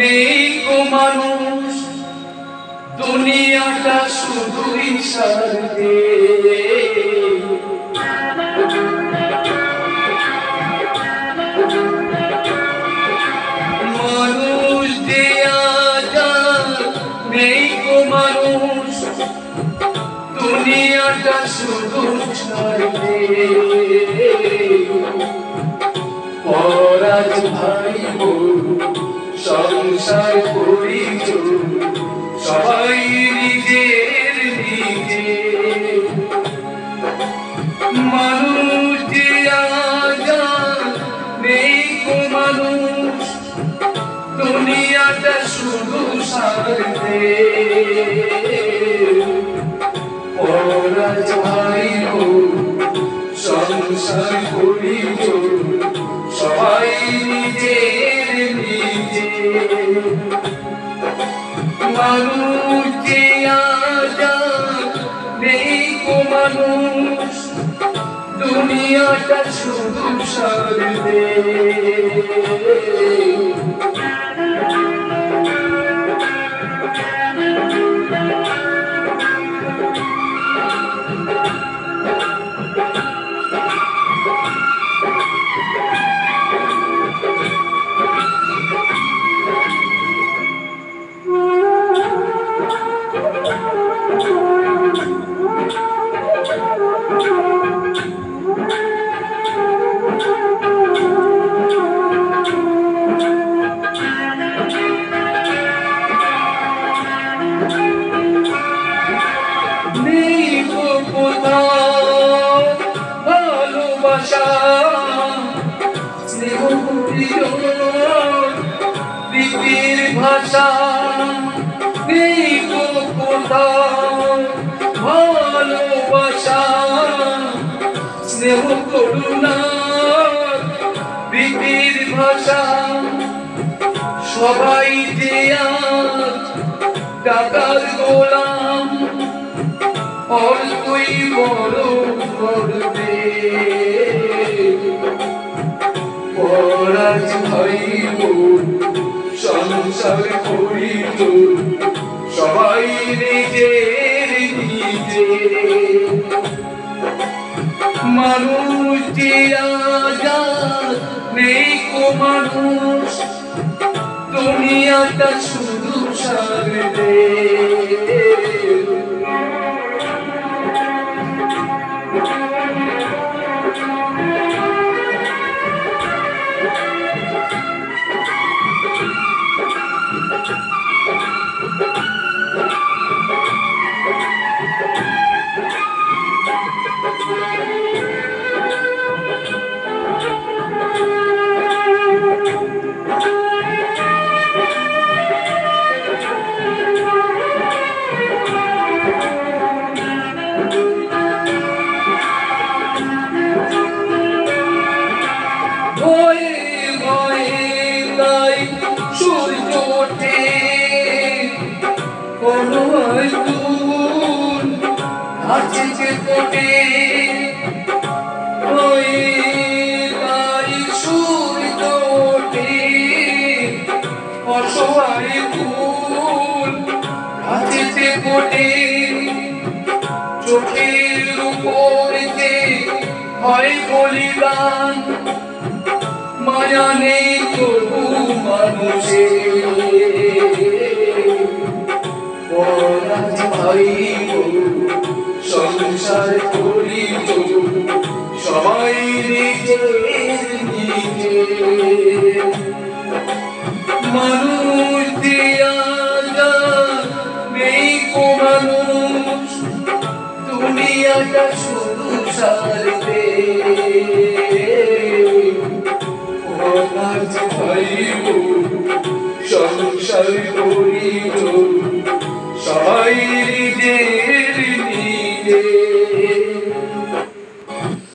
নেই কো মানুষ দুনিয়াটা শুধুই স্বার্থে মানুষ দেয়া যায় নেই কো মানুষ দুনিয়াটা শুধু স্বার্থে পরাজ ভাই সংসার করিছ সবাই নিজের নিজে মানুষ দেয়া যায় নেই কো মানুষ দুনিয়াটা শুধু স্বার্থে পরাজ ভাই সংসার করিছ সবাই নিজের নিজে মানুষ দেয়া যায় নেই কো মানুষ দুনিয়াটা শুধু স্বার্থে প্রীতির ভাষা নেই কো কোথাও ভালোবাসা স্নেহ করুণা প্রীতির ভাষা সবাই যে আজ টাকার গোলাম অল্পই বড় করবে পরাজ ভাইব সংসার করিত সবাই নিজের নিজে মানুষ দেয়া যায় নেই কো মানুষ দুনিয়াটা শুধু স্বার্থে সূর্য ওঠে কোনো দূর আছে যে কোটে ওই তাই সূর্য ওঠে অসহায় ফুল আছে যে কোটে চোখের উপর যে হয় বলিদান মায়া নেই তবু মানুষের পরাজ ভাইব সংসার করিত সবাই নিজের নিজে মানুষ দেয়া যায় নেই কো মানুষ দুনিয়াটা শুধু স্বার্থে পরাজ ভাইব সংসার করিত সবাই নিজের নিজে